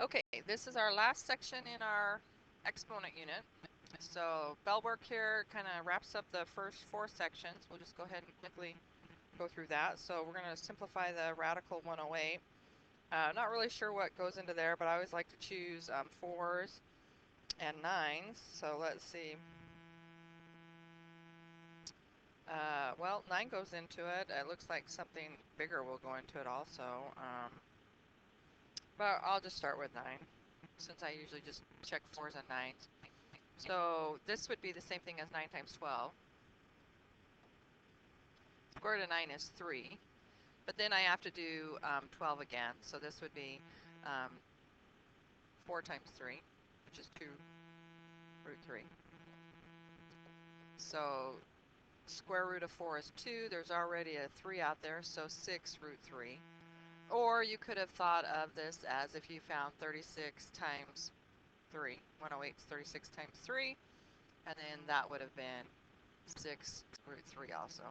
Okay, this is our last section in our exponent unit. So bell work here kind of wraps up the first 4 sections. We'll just go ahead and quickly go through that. So we're going to simplify the radical 108. Not really sure what goes into there, but I always like to choose 4s and 9s. So let's see. Well, 9 goes into it. It looks like something bigger will go into it also. But I'll just start with 9, since I usually just check 4s and 9s. So this would be the same thing as 9 times 12. Square root of 9 is 3. But then I have to do 12 again. So this would be 4 times 3, which is 2 root 3. So square root of 4 is 2. There's already a 3 out there, so 6 root 3. Or you could have thought of this as if you found 36 times 3. 108 is 36 times 3, and then that would have been 6 root 3 also.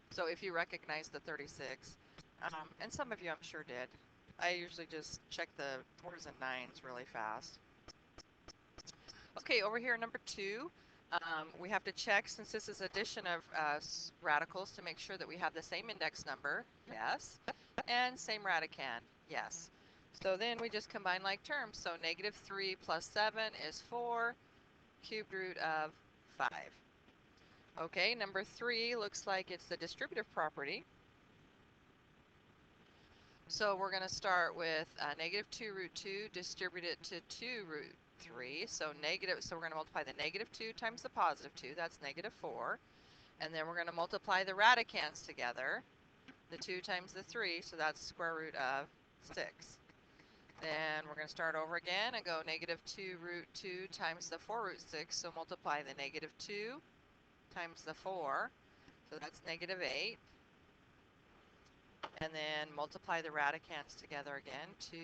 So if you recognize the 36, and some of you I'm sure did, I usually just check the 4s and 9s really fast. Okay, over here, number 2, we have to check, since this is addition of radicals, to make sure that we have the same index number, yes, and same radicand, yes. So then we just combine like terms. So negative 3 plus 7 is 4, cubed root of 5. Okay, number 3 looks like it's the distributive property. So we're going to start with negative 2 root 2, distribute it to 2 root 3. So we're going to multiply the negative 2 times the positive 2. That's negative 4. And then we're going to multiply the radicands together. The 2 times the 3, so that's square root of 6. Then we're going to start over again and go negative 2 root 2 times the 4 root 6. So multiply the negative 2 times the 4. So that's negative 8. And then multiply the radicands together again. 2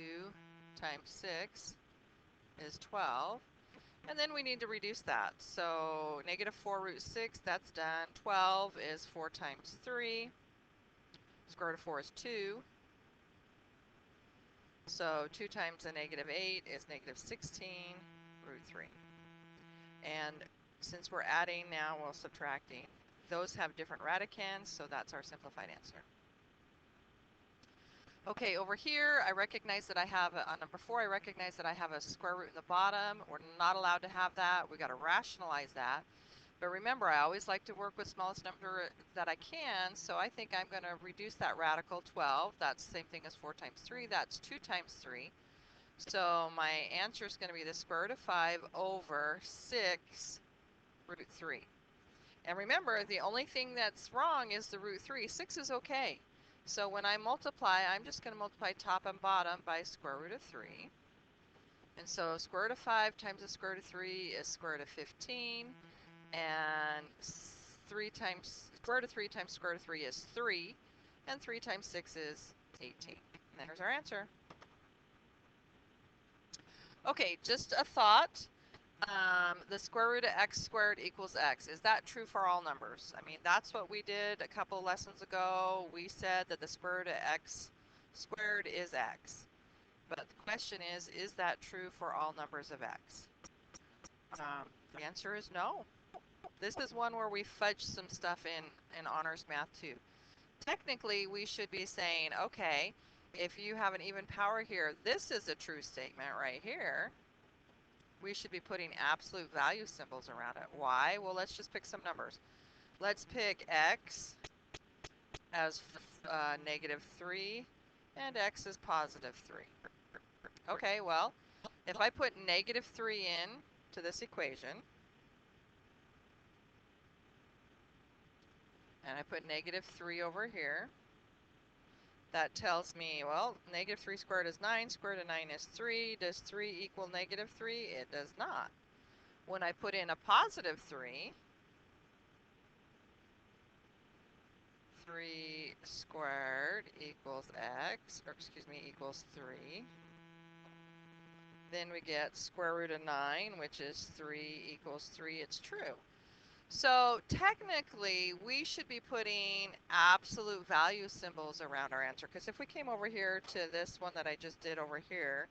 times 6 is 12. And then we need to reduce that. So negative 4 root 6, that's done. 12 is 4 times 3. Square root of 4 is 2. So 2 times the negative 8 is negative 16 root 3. And since we're adding now, we're subtracting. Those have different radicands, so that's our simplified answer. Okay, over here, I recognize that I have, on number 4, I recognize that I have a square root in the bottom. We're not allowed to have that. We got to rationalize that. But remember, I always like to work with smallest number that I can, so I think I'm going to reduce that radical 12. That's the same thing as 4 times 3. That's 2 times 3. So my answer is going to be the square root of 5 over 6 root 3. And remember, the only thing that's wrong is the root 3. 6 is okay. So when I multiply, I'm just going to multiply top and bottom by square root of 3. And so square root of 5 times the square root of 3 is square root of 15. And 3 times square root of 3 times square root of 3 is 3. And 3 times 6 is 18. And there's our answer. Okay, just a thought. The square root of x squared equals x. Is that true for all numbers? I mean, that's what we did a couple lessons ago. We said that the square root of x squared is x. But the question is that true for all numbers of x? The answer is no. This is one where we fudge some stuff in honors math too. Technically, we should be saying, okay, if you have an even power here, this is a true statement right here. We should be putting absolute value symbols around it. Why? Well, let's just pick some numbers. Let's pick x as negative 3 and x as positive 3. Okay, well, if I put negative 3 in to this equation, and I put negative 3 over here, that tells me, well, negative 3 squared is 9, square root of 9 is 3. Does 3 equal negative 3? It does not. When I put in a positive 3, 3 squared equals x, or excuse me, equals 3. Then we get square root of 9, which is 3 equals 3. It's true. So technically, we should be putting absolute value symbols around our answer. Because if we came over here to this one that I just did over here,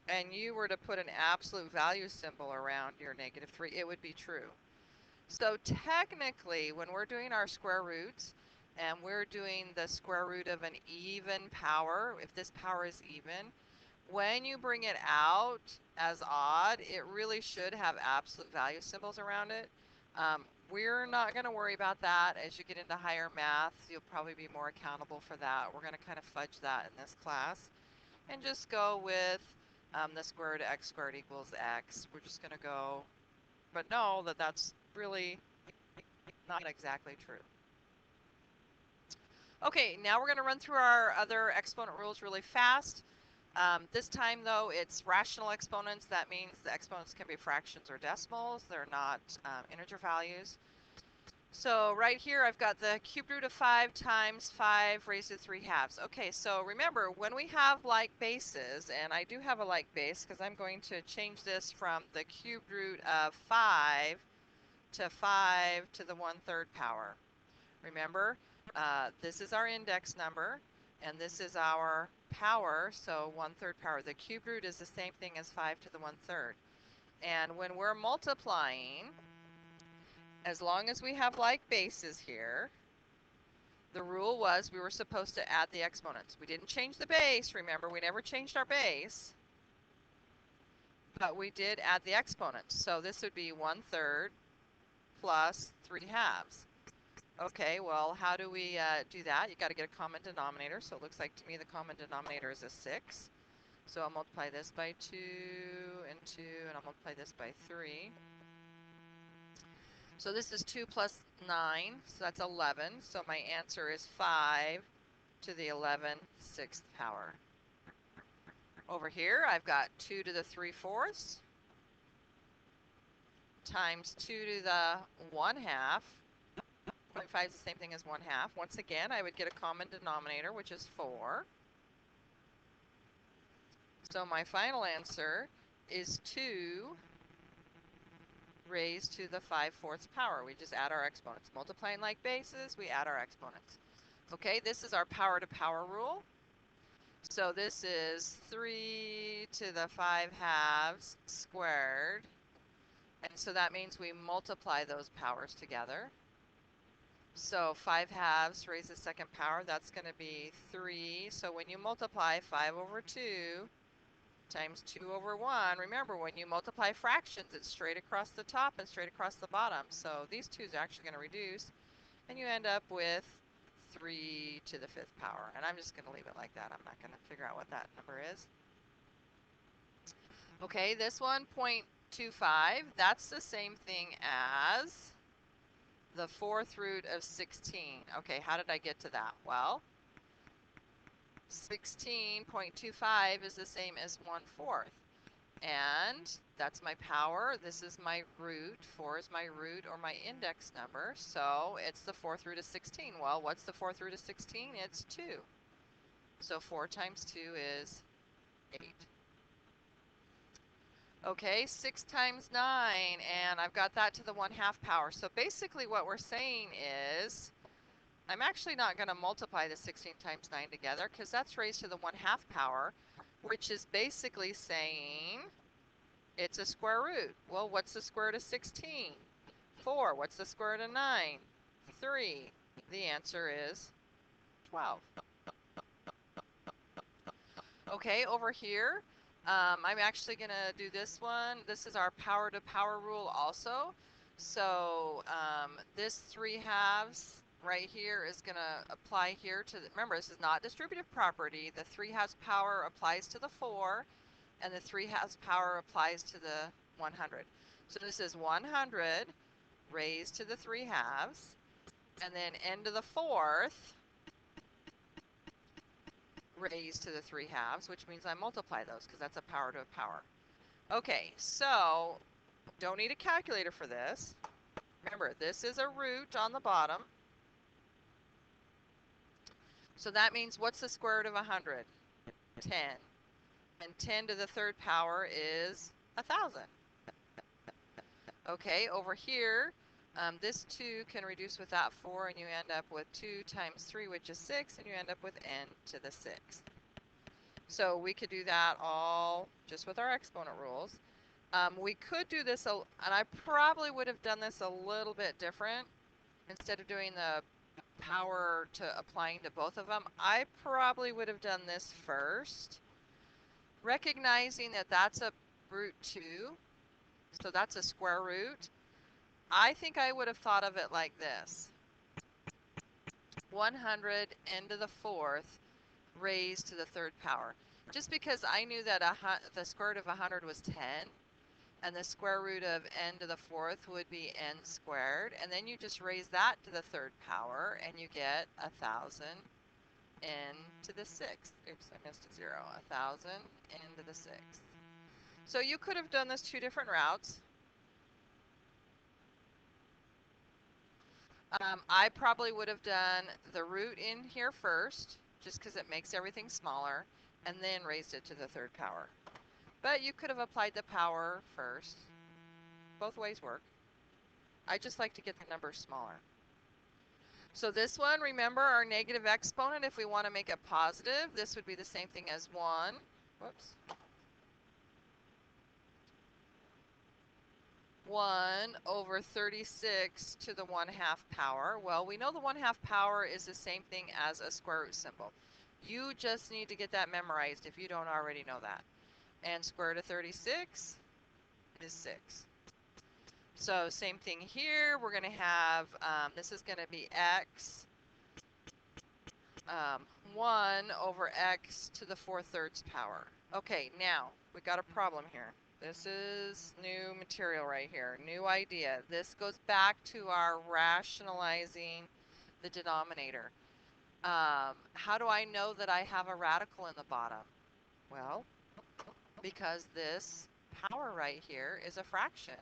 and you were to put an absolute value symbol around your -3, it would be true. So technically, when we're doing our square roots, and we're doing the square root of an even power, if this power is even, when you bring it out as odd, it really should have absolute value symbols around it. We're not going to worry about that. As you get into higher math, you'll probably be more accountable for that. We're going to kind of fudge that in this class and just go with the square root of x squared equals x. We're just going to go, but know that that's really not exactly true. Okay, now we're going to run through our other exponent rules really fast. This time, though, it's rational exponents. That means the exponents can be fractions or decimals. They're not integer values. So right here, I've got the cube root of 5 times 5 raised to 3/2. Okay, so remember, when we have like bases, and I do have a like base because I'm going to change this from the cube root of 5 to 5 to the 1/3 power. Remember, this is our index number, and this is our power, so 1/3 power. The cube root is the same thing as 5 to the 1/3. And when we're multiplying, as long as we have like bases here, the rule was we were supposed to add the exponents. We didn't change the base, remember, we never changed our base, but we did add the exponents. So this would be 1/3 plus 3/2. Okay, well, how do we do that? You got to get a common denominator. So it looks like to me the common denominator is a 6. So I'll multiply this by 2 and 2, and I'll multiply this by 3. So this is 2 plus 9, so that's 11. So my answer is 5 to the 11/6 power. Over here, I've got 2 to the 3/4 times 2 to the 1/2. 0.5 is the same thing as 1/2. Once again, I would get a common denominator, which is 4. So my final answer is 2 raised to the 5/4 power. We just add our exponents. Multiplying like bases, we add our exponents. Okay, this is our power to power rule. So this is 3 to the 5/2 squared. And so that means we multiply those powers together. So 5/2 raised to the second power, that's going to be 3. So when you multiply 5 over 2 times 2 over 1, remember when you multiply fractions, it's straight across the top and straight across the bottom. So these 2's are actually going to reduce, and you end up with 3 to the 5th power. And I'm just going to leave it like that. I'm not going to figure out what that number is. Okay, this one, 0.25, that's the same thing as the 4th root of 16. Okay, how did I get to that? Well, 16.25 is the same as 1/4. And that's my power. This is my root. 4 is my root or my index number. So it's the 4th root of 16. Well, what's the 4th root of 16? It's 2. So 4 times 2 is 8. Okay, 6 times 9, and I've got that to the 1/2 power. So basically what we're saying is, I'm actually not going to multiply the 16 times 9 together because that's raised to the 1/2 power, which is basically saying it's a square root. Well, what's the square root of 16? 4. What's the square root of 9? 3. The answer is 12. Okay, over here, I'm actually going to do this one. This is our power to power rule also. So this 3/2 right here is going to apply here to, remember, this is not distributive property. The 3/2 power applies to the 4, and the 3/2 power applies to the 100. So this is 100 raised to the 3/2, and then n to the 4th raised to the 3/2, which means I multiply those because that's a power to a power. Okay, so don't need a calculator for this. Remember, this is a root on the bottom. So that means what's the square root of 100? 10. And 10 to the 3rd power is 1,000. Okay, over here, this 2 can reduce with that 4, and you end up with 2 times 3, which is 6, and you end up with n to the 6th. So we could do that all just with our exponent rules. We could do this, and I probably would have done this a little bit different. Instead of doing the power to applying to both of them, I probably would have done this first, recognizing that that's a root 2, so that's a square root. I think I would have thought of it like this. 100 n to the 4th raised to the 3rd power. Just because I knew that the square root of 100 was 10, and the square root of n to the 4th would be n squared, and then you just raise that to the 3rd power, and you get 1,000 n to the 6th. Oops, I missed a 0. 1,000 n to the 6th. So you could have done this 2 different routes. I probably would have done the root in here first, just because it makes everything smaller, and then raised it to the 3rd power. But you could have applied the power first. Both ways work. I just like to get the numbers smaller. So this one, remember our negative exponent, if we want to make it positive, this would be the same thing as 1. Whoops. 1 over 36 to the 1/2 power. Well, we know the 1/2 power is the same thing as a square root symbol. You just need to get that memorized if you don't already know that. And square root of 36 is 6. So same thing here. We're going to have, this is going to be x 1 over x to the 4/3 power. Okay, now we got a problem here. This is new material right here, new idea. This goes back to our rationalizing the denominator. How do I know that I have a radical in the bottom? Well, because this power right here is a fraction.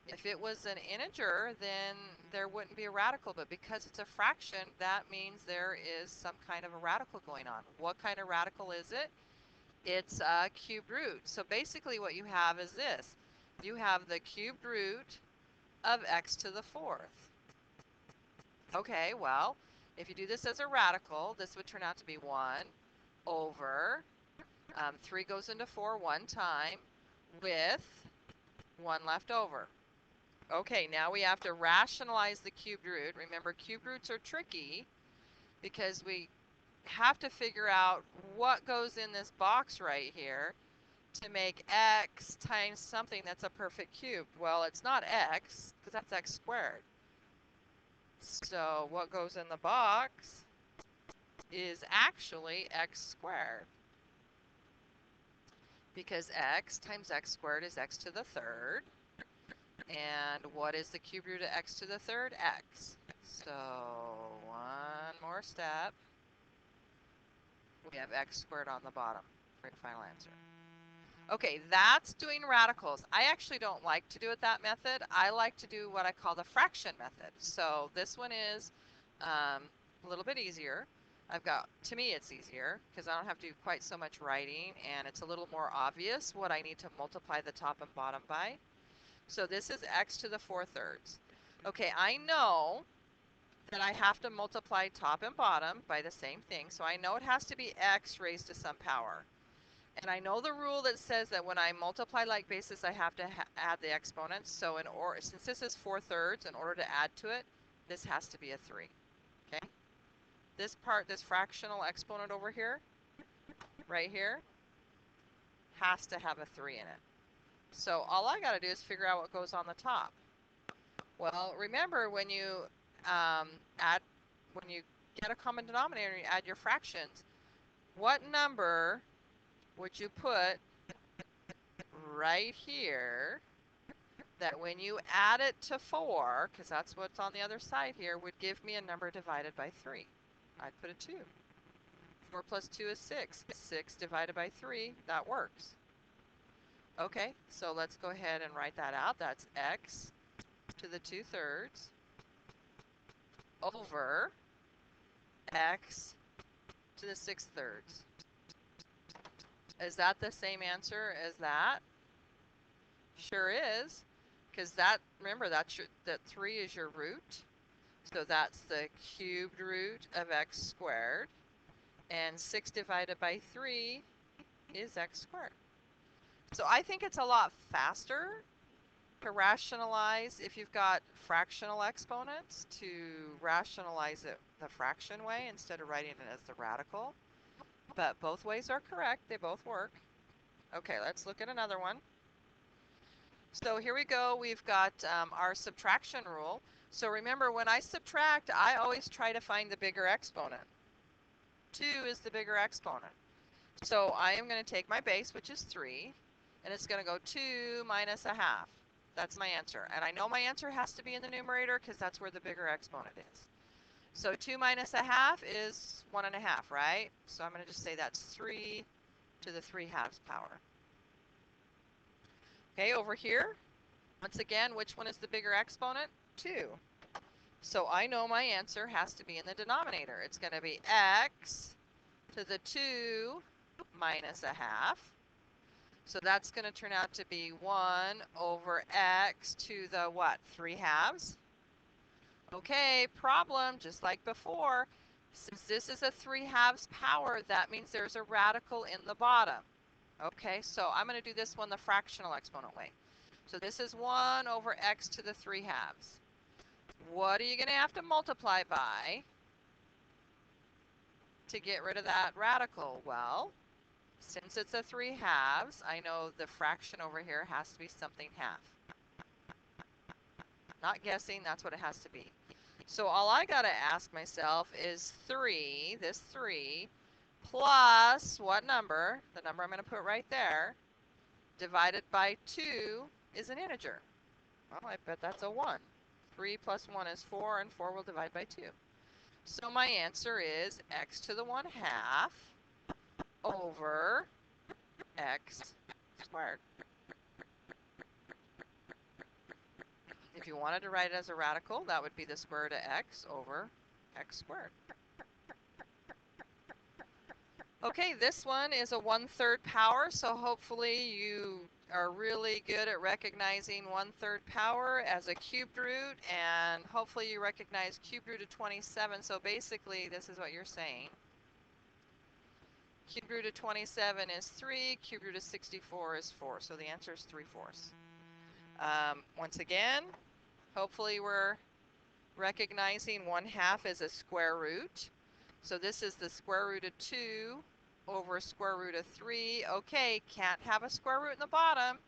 If it was an integer, then there wouldn't be a radical, but because it's a fraction, that means there is some kind of a radical going on. What kind of radical is it? It's a cubed root. So basically what you have is this. You have the cubed root of x to the 4th. Okay, well, if you do this as a radical, this would turn out to be 1 over 3 goes into 4 one time with 1 left over. Okay, now we have to rationalize the cubed root. Remember, cubed roots are tricky because we have to figure out what goes in this box right here to make x times something that's a perfect cube. Well, it's not x, because that's x squared. So what goes in the box is actually x squared. Because x times x squared is x to the 3rd. And what is the cube root of x to the 3rd? X. So one more step. We have x squared on the bottom for your final answer. Okay, that's doing radicals. I actually don't like to do it that method. I like to do what I call the fraction method. So this one is a little bit easier. To me it's easier because I don't have to do quite so much writing, and it's a little more obvious what I need to multiply the top and bottom by. So this is x to the 4/3. Okay, I know that I have to multiply top and bottom by the same thing. So I know it has to be x raised to some power. And I know the rule that says that when I multiply like basis, I have to add the exponents. So since this is 4/3, in order to add to it, this has to be a 3. Okay? This fractional exponent over here, right here, has to have a 3 in it. So all I got to do is figure out what goes on the top. Well, remember when you get a common denominator and you add your fractions, what number would you put right here that when you add it to 4, because that's what's on the other side here, would give me a number divided by 3? I'd put a 2. 4 plus 2 is 6. 6 divided by 3, that works. Okay, so let's go ahead and write that out. That's x to the 2/3 over x to the 6/3. Is that the same answer as that? Sure is, because remember, that 3 is your root. So that's the cubed root of x squared. And 6 divided by 3 is x squared. So I think it's a lot faster to rationalize if you've got fractional exponents to rationalize it the fraction way instead of writing it as the radical. But both ways are correct. They both work. Okay, let's look at another one. So here we go. We've got our subtraction rule. So remember, when I subtract, I always try to find the bigger exponent. 2 is the bigger exponent. So I am going to take my base, which is 3, and it's going to go 2 minus a half. That's my answer. And I know my answer has to be in the numerator because that's where the bigger exponent is. So 2 minus a half is 1 1/2, right? So I'm going to just say that's 3 to the 3/2 power. Okay, over here, once again, which one is the bigger exponent? 2. So I know my answer has to be in the denominator. It's going to be x to the 2 minus a half. So that's going to turn out to be 1 over x to the what? 3/2. Okay, problem, just like before. Since this is a 3/2 power, that means there's a radical in the bottom. Okay, so I'm going to do this one the fractional exponent way. So this is 1 over x to the 3/2. What are you going to have to multiply by to get rid of that radical? Well, since it's a 3/2, I know the fraction over here has to be something half. Not guessing, that's what it has to be. So all I got to ask myself is 3, this 3, plus what number? The number I'm going to put right there, divided by 2 is an integer. Well, I bet that's a 1. 3 plus 1 is 4, and 4 will divide by 2. So my answer is x to the 1/2 over x squared. If you wanted to write it as a radical, that would be the square root of x over x squared. Okay, this one is a 1/3 power, so hopefully you are really good at recognizing 1/3 power as a cubed root, and hopefully you recognize cubed root of 27. So basically, this is what you're saying. Cubed root of 27 is 3, cubed root of 64 is 4, so the answer is 3/4. Once again, hopefully we're recognizing 1/2 as a square root. So this is the square root of 2 over square root of 3. Okay, can't have a square root in the bottom,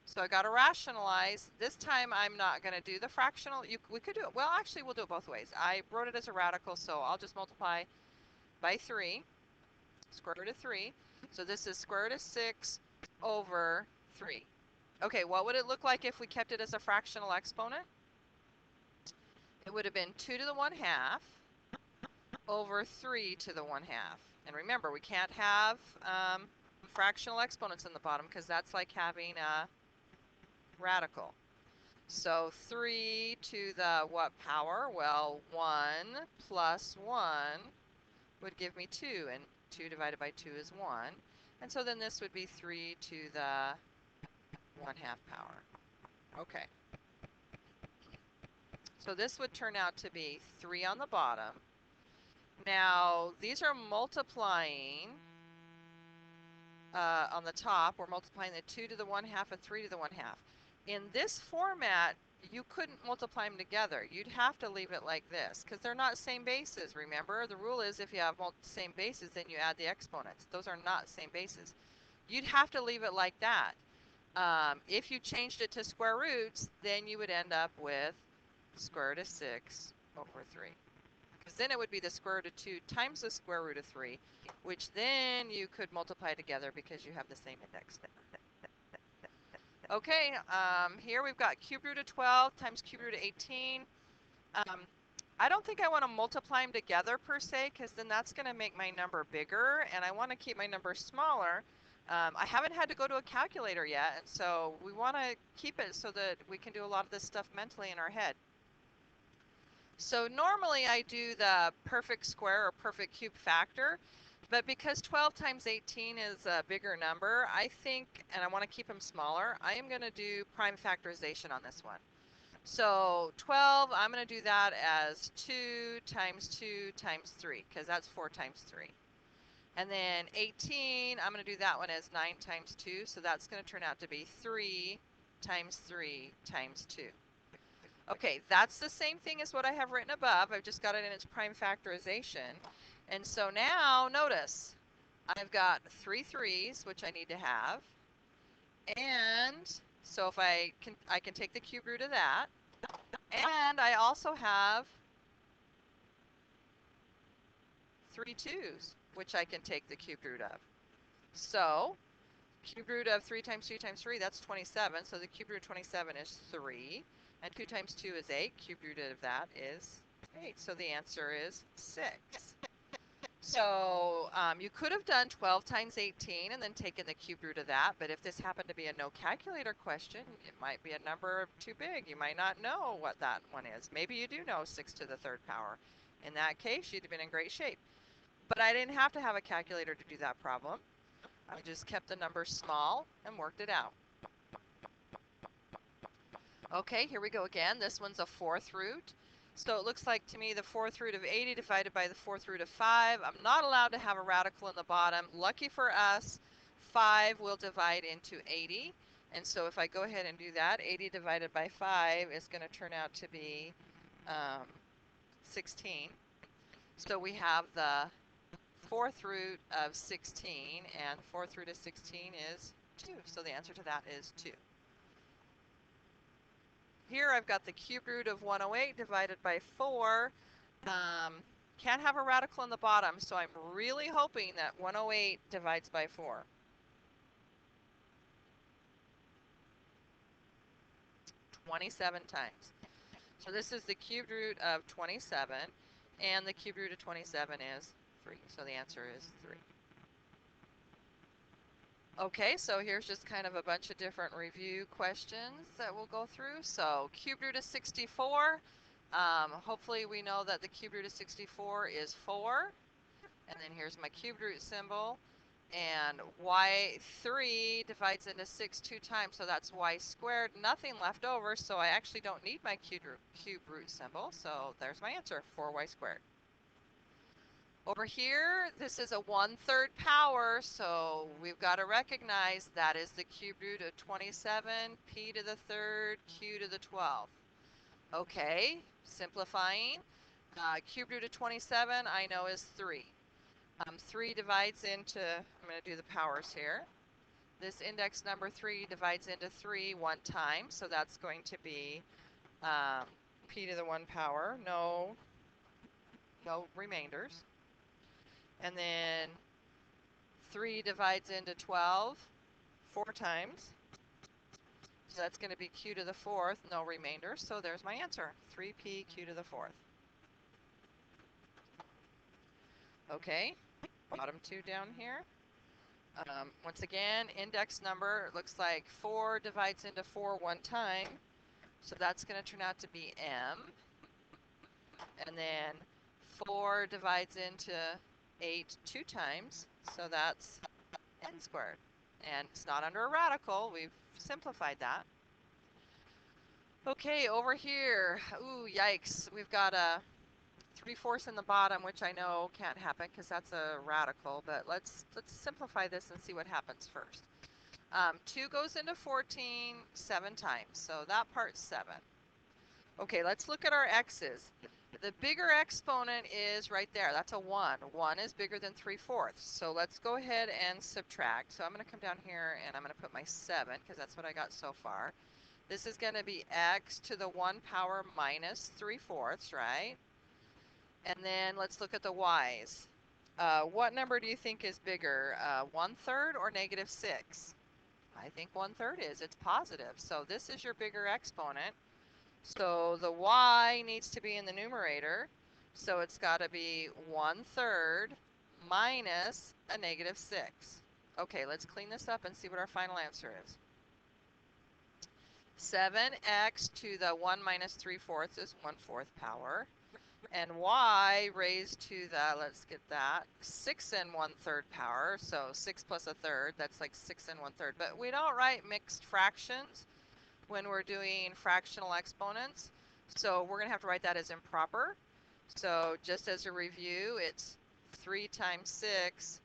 so I got to rationalize. This time I'm not going to do the fractional. We could do it. Well, actually, we'll do it both ways. I wrote it as a radical, so I'll just multiply by 3, square root of 3. So this is square root of 6 over 3. Okay, what would it look like if we kept it as a fractional exponent? It would have been 2 to the 1/2 over 3 to the 1/2. And remember, we can't have fractional exponents in the bottom because that's like having a radical. So 3 to the what power? Well, 1 plus 1 would give me 2, and 2 divided by 2 is 1. And so then this would be 3 to the 1/2 power. Okay. So this would turn out to be 3 on the bottom. Now, these are multiplying on the top. We're multiplying the 2 to the 1/2 and 3 to the 1/2. In this format, you couldn't multiply them together. You'd have to leave it like this because they're not same bases. Remember, the rule is if you have same bases, then you add the exponents. Those are not same bases. You'd have to leave it like that. If you changed it to square roots, then you would end up with square root of 6 over 3. Because then it would be the square root of 2 times the square root of 3, which then you could multiply together because you have the same index. Okay, here we've got cube root of 12 times cube root of 18. I don't think I want to multiply them together per se, because then that's going to make my number bigger, and I want to keep my number smaller. I haven't had to go to a calculator yet, and so we want to keep it so that we can do a lot of this stuff mentally in our head. So normally I do the perfect square or perfect cube factor, but because 12 times 18 is a bigger number, I think, and I want to keep them smaller, I am going to do prime factorization on this one. So 12, I'm going to do that as 2 times 2 times 3, because that's 4 times 3. And then 18, I'm going to do that one as 9 times 2, so that's going to turn out to be 3 times 3 times 2. Okay, that's the same thing as what I have written above. I've just got it in its prime factorization. And so now, notice, I've got 3 3's, which I need to have. And so if I can take the cube root of that. And I also have 3 2's, which I can take the cube root of. So cube root of 3 times 2 times 3, that's 27. So the cube root of 27 is 3. And 2 times 2 is 8. Cube root of that is 8. So the answer is 6. So you could have done 12 times 18 and then taken the cube root of that. But if this happened to be a no calculator question, it might be a number too big. You might not know what that one is. Maybe you do know 6 to the third power. In that case, you'd have been in great shape. But I didn't have to have a calculator to do that problem. I just kept the numbers small and worked it out. Okay, here we go again. This one's a 4th root. So it looks like to me the 4th root of 80 divided by the 4th root of 5. I'm not allowed to have a radical in the bottom. Lucky for us, 5 will divide into 80. And so if I go ahead and do that, 80 divided by 5 is going to turn out to be 16. So we have the 4th root of 16, and 4th root of 16 is 2. So the answer to that is 2. Here I've got the cube root of 108 divided by 4. Can't have a radical in the bottom, so I'm really hoping that 108 divides by 4. (27) times. So this is the cube root of 27, and the cube root of 27 is 3. So the answer is 3. Okay, so here's just kind of a bunch of different review questions that we'll go through. So cube root of 64. Hopefully we know that the cube root of 64 is 4. And then here's my cube root symbol. And y3 divides into 6 2 times, so that's y squared. Nothing left over, so I actually don't need my cube root symbol. So there's my answer, 4y squared. Over here, this is a 1/3 power, so we've got to recognize that is the cube root of 27, p to the 3rd, q to the 12th. Okay, simplifying. Cube root of 27, I know is 3. 3 divides into, I'm going to do the powers here. This index number 3 divides into 3 one time, so that's going to be p to the 1 power, no remainders. And then 3 divides into 12 4 times. So that's going to be q to the 4th, no remainder. So there's my answer, 3p q to the 4th. Okay, bottom 2 down here. Once again, index number, it looks like 4 divides into 4 one time. So that's going to turn out to be m. And then 4 divides into 8 2 times. So that's n squared. And it's not under a radical. We've simplified that. Okay, over here. Ooh, yikes. We've got a 3/4 in the bottom, which I know can't happen because that's a radical. But let's simplify this and see what happens first. 2 goes into 14 7 times. So that part's 7. Okay, let's look at our x's. The bigger exponent is right there. That's a 1. 1 is bigger than 3/4. So let's go ahead and subtract. So I'm going to come down here and I'm going to put my 7 because that's what I got so far. This is going to be x to the 1 power minus 3/4, right? And then let's look at the y's. What number do you think is bigger, 1/3 or -6? I think 1/3 is. It's positive. So this is your bigger exponent. So the y needs to be in the numerator. So it's got to be 1/3 minus a -6. Okay, let's clean this up and see what our final answer is. 7x to the 1 minus 3/4 is 1/4 power. And y raised to the, let's get that, 6 and 1/3 power. So 6 plus a third, that's like 6 and 1/3. But we don't write mixed fractions when we're doing fractional exponents. So we're going to have to write that as improper. So just as a review, it's 3 times 6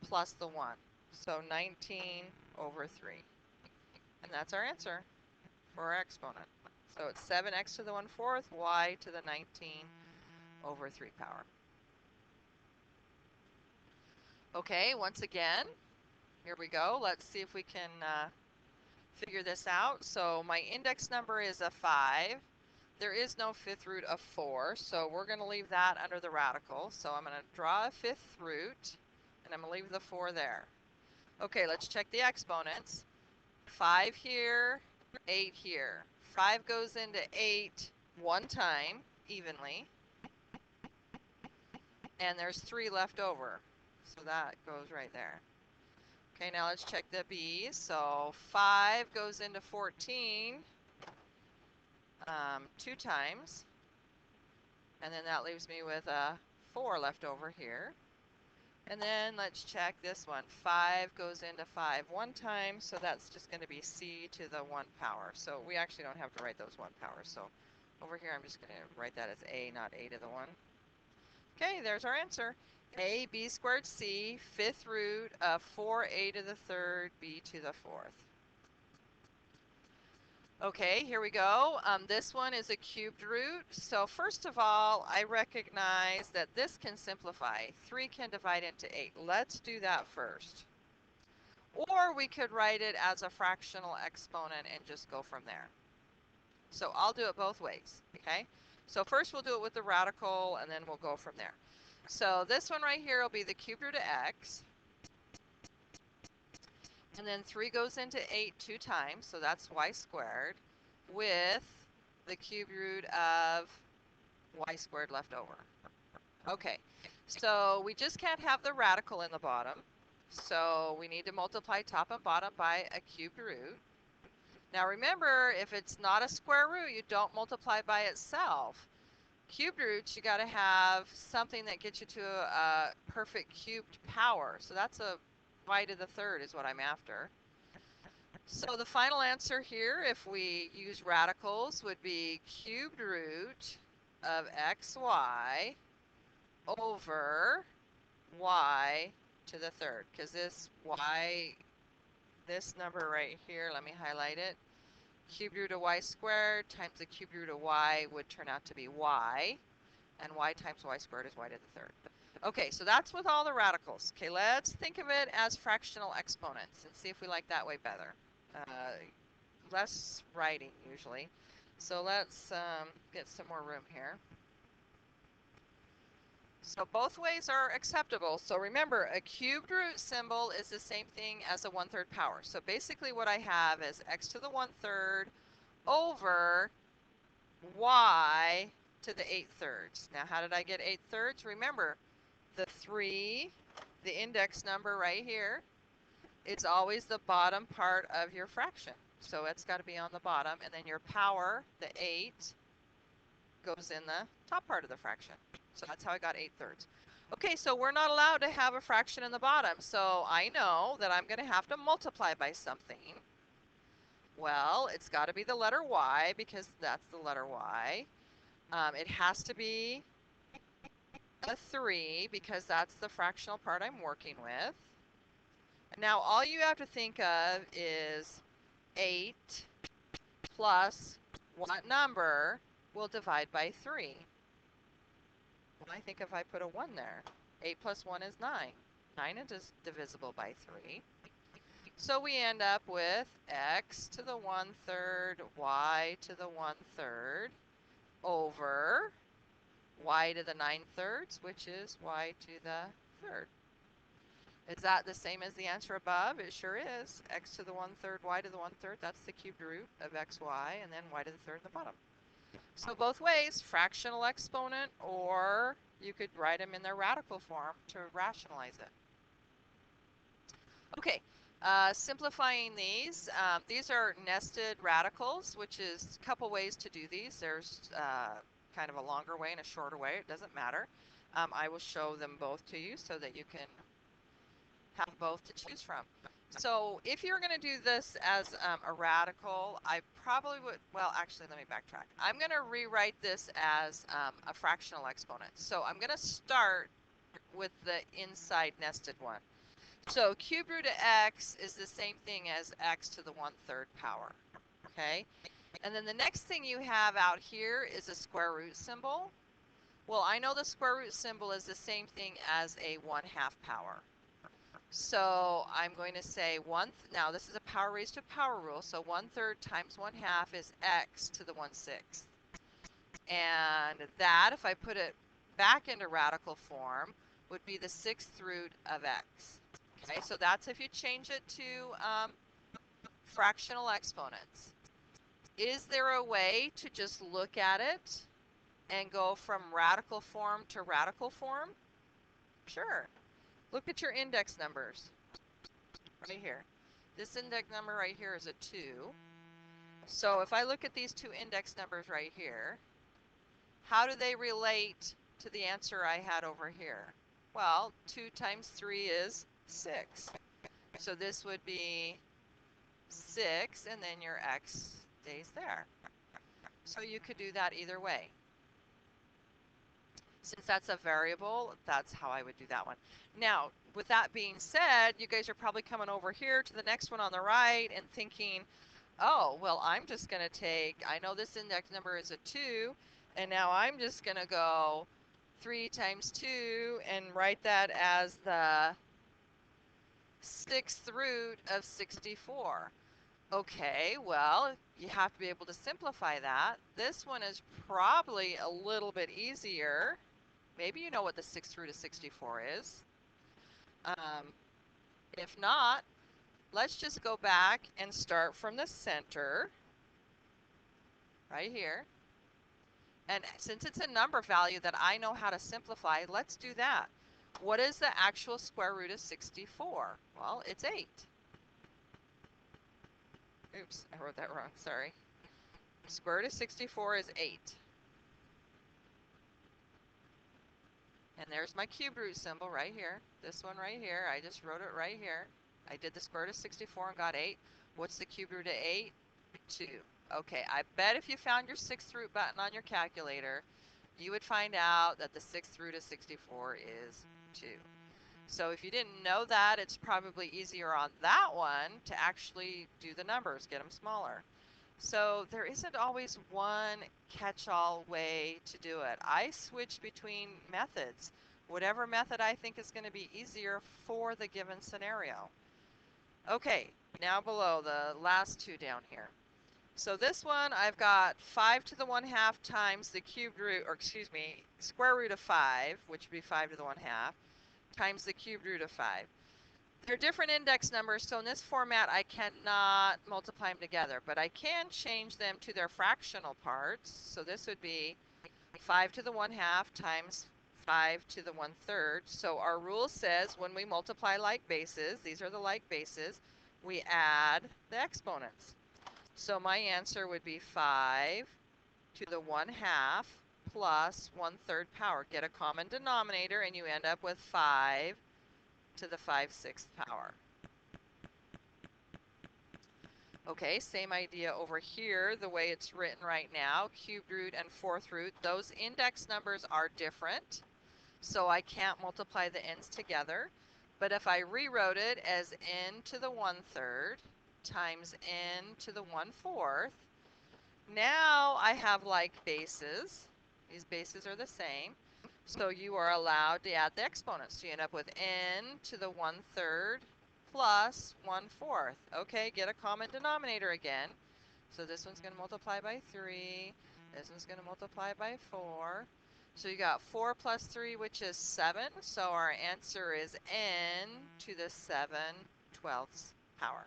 plus the 1. So 19 over 3. And that's our answer for our exponent. So it's 7x to the 1/4 y to the 19 over 3 power. Okay, once again, here we go. Let's see if we can figure this out. So my index number is a 5. There is no fifth root of 4, so we're going to leave that under the radical. So I'm going to draw a fifth root, and I'm going to leave the 4 there. Okay, let's check the exponents. 5 here, 8 here. 5 goes into 8 one time, evenly, and there's 3 left over. So that goes right there. Okay, now let's check the b's. So 5 goes into 14 2 times. And then that leaves me with a 4 left over here. And then let's check this one. 5 goes into 5 one time, so that's just going to be c to the 1 power. So we actually don't have to write those 1 powers. So over here I'm just going to write that as a, not a to the 1. Okay, there's our answer. A, b squared c, fifth root of 4a to the 3rd, b to the 4th. Okay, here we go. This one is a cubed root. So first of all, I recognize that this can simplify. 3 can divide into 8. Let's do that first. Or we could write it as a fractional exponent and just go from there. So I'll do it both ways, okay? So first we'll do it with the radical, and then we'll go from there. So this one right here will be the cubed root of x. And then 3 goes into 8 2 times, so that's y squared, with the cube root of y squared left over. Okay, so we just can't have the radical in the bottom, so we need to multiply top and bottom by a cubed root. Now remember, if it's not a square root, you don't multiply by itself. Cubed roots, you got to have something that gets you to a perfect cubed power. So that's a y to the 3rd is what I'm after. So the final answer here, if we use radicals, would be cubed root of xy over y to the 3rd. Because this y, this number right here, let me highlight it. Cubed root of y squared times the cubed root of y would turn out to be y. And y times y squared is y to the 3rd. Okay, so that's with all the radicals. Okay, let's think of it as fractional exponents and see if we like that way better. Less writing usually. So let's get some more room here. So both ways are acceptable. So remember, a cubed root symbol is the same thing as a 1/3 power. So basically what I have is x to the 1/3 over y to the 8/3. Now how did I get 8/3? Remember, the 3, the index number right here, it's always the bottom part of your fraction. So it's got to be on the bottom, and then your power, the 8, goes in the top part of the fraction. So that's how I got 8/3. Okay, so we're not allowed to have a fraction in the bottom. So I know that I'm going to have to multiply by something. Well, it's got to be the letter y because that's the letter y. It has to be a 3 because that's the fractional part I'm working with. Now all you have to think of is 8 plus what number will divide by 3? Well, I think if I put a 1 there, 8 plus 1 is 9. 9 is divisible by 3. So we end up with x to the 1/3, y to the 1/3 over y to the 9/3, which is y to the 3rd. Is that the same as the answer above? It sure is. X to the 1/3, y to the 1/3. That's the cubed root of xy, and then y to the 3rd in the bottom. So both ways, fractional exponent, or you could write them in their radical form to rationalize it. Okay, simplifying these are nested radicals, which is a couple ways to do these. There's kind of a longer way and a shorter way. It doesn't matter. I will show them both to you so that you can have both to choose from. So if you're going to do this as a radical, I probably would, well, actually, let me backtrack. I'm going to rewrite this as a fractional exponent. So I'm going to start with the inside nested one. So cube root of x is the same thing as x to the 1/3 power, okay? And then the next thing you have out here is a square root symbol. Well, I know the square root symbol is the same thing as a 1/2 power. So I'm going to say now this is a power raised to power rule, so 1/3 times 1/2 is x to the 1/6. And that, if I put it back into radical form, would be the 6th root of x. Okay, so that's if you change it to fractional exponents. Is there a way to just look at it and go from radical form to radical form? Sure. Look at your index numbers right here. This index number right here is a 2. So if I look at these two index numbers right here, how do they relate to the answer I had over here? Well, 2 times 3 is 6. So this would be 6, and then your x stays there. So you could do that either way. Since that's a variable, that's how I would do that one. Now, with that being said, you guys are probably coming over here to the next one on the right and thinking, oh, well, I'm just going to I know this index number is a 2, and now I'm just going to go 3 times 2 and write that as the 6th root of 64. Okay, well, you have to be able to simplify that. This one is probably a little bit easier. Maybe you know what the 6th root of 64 is. If not, let's just go back and start from the center, right here. And since it's a number value that I know how to simplify, let's do that. What is the actual square root of 64? Well, it's 8. Oops, I wrote that wrong, sorry. Square root of 64 is 8. And there's my cube root symbol right here. This one right here, I just wrote it right here. I did the square root of 64 and got 8. What's the cube root of 8? 2. Okay, I bet if you found your 6th root button on your calculator, you would find out that the 6th root of 64 is 2. So if you didn't know that, it's probably easier on that one to actually do the numbers, get them smaller. So there isn't always one catch-all way to do it. I switch between methods, whatever method I think is going to be easier for the given scenario. Okay, now below, the last two down here. So this one, I've got 5 to the 1/2 times the cubed root, or excuse me, square root of 5, which would be 5 to the 1/2, times the cubed root of 5. They're different index numbers, so in this format, I cannot multiply them together, but I can change them to their fractional parts. So this would be 5 to the 1/2 times 5 to the 1/3. So our rule says when we multiply like bases, these are the like bases, we add the exponents. So my answer would be 5 to the 1/2 plus 1/3 power. Get a common denominator and you end up with 5 to the 5/6 power. Okay, same idea over here, the way it's written right now, cubed root and 4th root. Those index numbers are different, so I can't multiply the n's together. But if I rewrote it as n to the 1/3 times n to the 1/4, now I have like bases. These bases are the same. So you are allowed to add the exponents. So you end up with n to the 1/3 plus 1/4. Okay, get a common denominator again. So this one's going to multiply by 3. This one's going to multiply by 4. So you got 4 plus 3, which is 7. So our answer is n to the 7/12 power.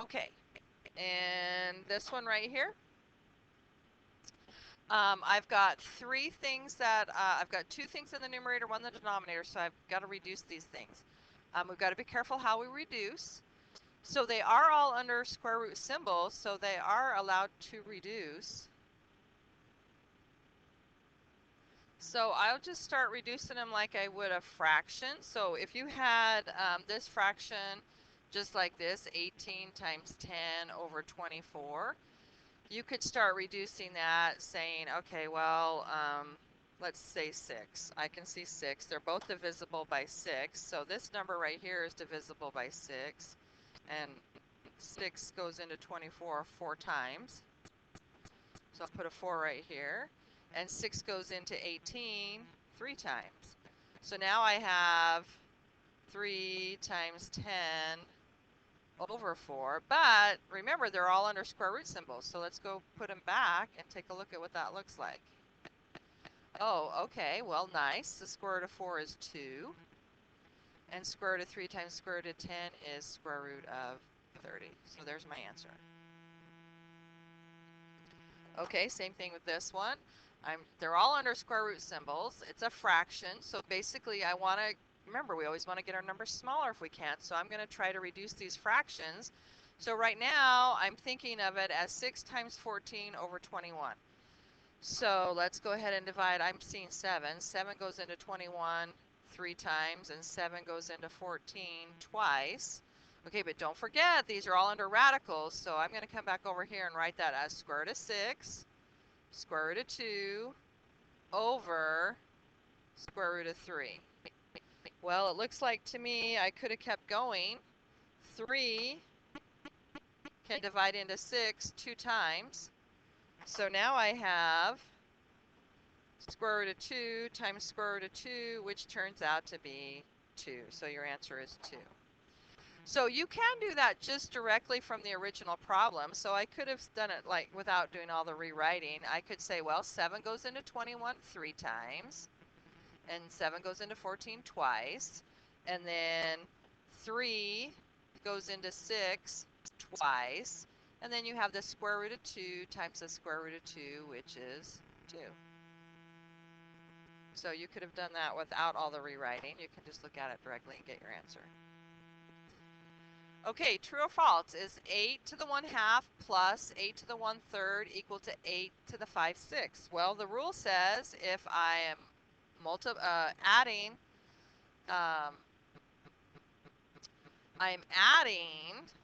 Okay, and this one right here. I've got three things that, I've got two things in the numerator, one in the denominator, so I've got to reduce these things. We've got to be careful how we reduce. So they are all under square root symbols, so they are allowed to reduce. So I'll just start reducing them like I would a fraction. So if you had this fraction just like this, 18 times 10 over 24, you could start reducing that, saying, okay, well, let's say 6. I can see 6. They're both divisible by 6. So this number right here is divisible by 6. And 6 goes into 24 4 times. So I'll put a 4 right here. And 6 goes into 18 3 times. So now I have 3 times 10 over 4. But remember, they're all under square root symbols. So let's go put them back and take a look at what that looks like. Oh, okay, well, nice. The square root of 4 is 2. And square root of 3 times square root of 10 is square root of 30. So there's my answer. Okay, same thing with this one. They're all under square root symbols. It's a fraction. So basically, I want to, remember, we always want to get our numbers smaller if we can. So I'm going to try to reduce these fractions. So right now, I'm thinking of it as 6 times 14 over 21. So let's go ahead and divide. I'm seeing 7. 7 goes into 21 3 times, and 7 goes into 14 twice. Okay, but don't forget, these are all under radicals, so I'm going to come back over here and write that as square root of 6, square root of 2, over square root of 3. Well, it looks like to me I could have kept going. 3 can divide into 6 2 times. So now I have square root of 2 times square root of 2, which turns out to be 2. So your answer is 2. So you can do that just directly from the original problem. So I could have done it like without doing all the rewriting. I could say, well, 7 goes into 21 3 times, and 7 goes into 14 twice, and then 3 goes into 6 twice, and then you have the square root of 2 times the square root of 2, which is 2. So you could have done that without all the rewriting. You can just look at it directly and get your answer. Okay, true or false? Is 8 to the 1/2 plus 8 to the 1/3 equal to 8 to the 5/6? Well, the rule says if I am adding,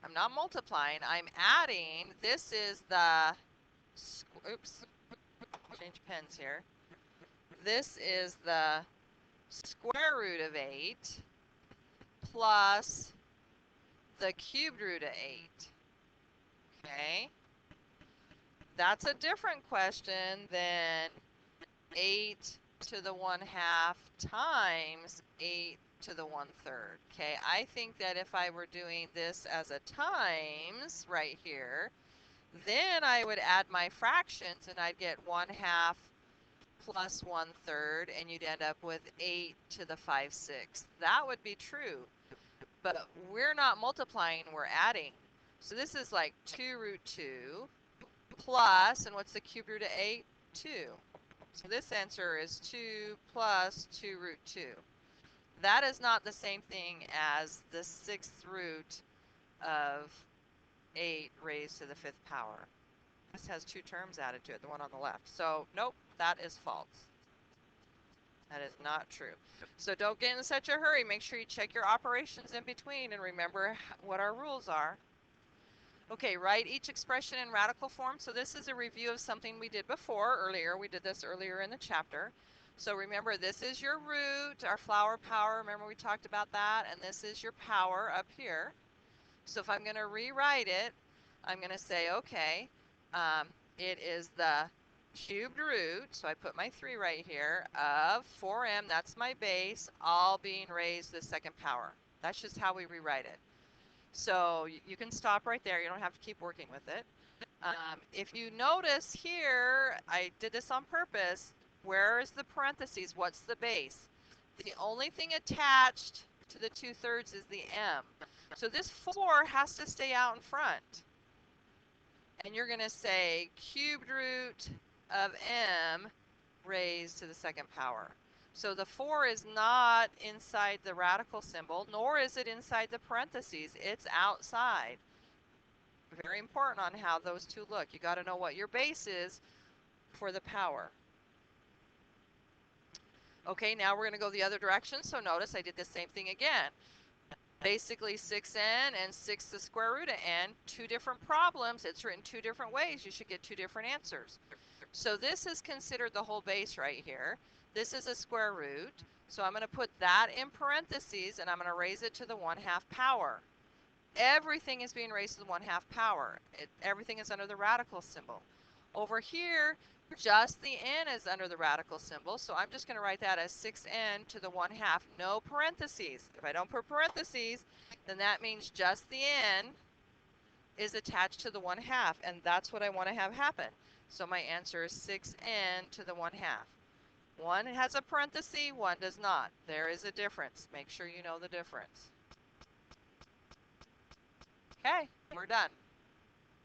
I'm not multiplying, I'm adding, this is the, oops, change pens here. This is the square root of 8 plus the cubed root of 8. Okay? That's a different question than 8 to the 1/2 times 8 to the 1/3. Okay, I think that if I were doing this as a times right here, then I would add my fractions and I'd get 1/2 plus 1/3, and you'd end up with 8 to the 5/6. That would be true, but we're not multiplying, we're adding. So this is like 2 root 2 plus, and what's the cube root of 8? 2. So this answer is 2 plus 2 root 2. That is not the same thing as the 6th root of 8 raised to the 5th power. This has 2 terms added to it, the one on the left. So nope, that is false. That is not true. So don't get in such a hurry. Make sure you check your operations in between and remember what our rules are. Okay, write each expression in radical form. So this is a review of something we did before earlier. We did this earlier in the chapter. So remember, this is your root, our flower power. Remember we talked about that? And this is your power up here. So if I'm going to rewrite it, I'm going to say, okay, it is the cubed root, so I put my 3 right here, of 4m, that's my base, all being raised to the 2nd power. That's just how we rewrite it. So you can stop right there. You don't have to keep working with it. If you notice here, I did this on purpose. Where is the parentheses? What's the base? The only thing attached to the 2/3 is the m. So this 4 has to stay out in front. And you're going to say cubed root of m raised to the 2nd power. So the 4 is not inside the radical symbol, nor is it inside the parentheses. It's outside. Very important on how those two look. You got to know what your base is for the power. Okay, now we're going to go the other direction. So notice I did the same thing again. Basically 6n and 6 the square root of n, 2 different problems. It's written 2 different ways. You should get 2 different answers. So this is considered the whole base right here. This is a square root, so I'm going to put that in parentheses, and I'm going to raise it to the 1/2 power. Everything is being raised to the 1/2 power. Everything is under the radical symbol. Over here, just the n is under the radical symbol, so I'm just going to write that as 6n to the 1/2, no parentheses. If I don't put parentheses, then that means just the n is attached to the 1/2, and that's what I want to have happen. So my answer is 6n to the 1/2. One has a parenthesis, one does not. There is a difference. Make sure you know the difference. Okay, we're done.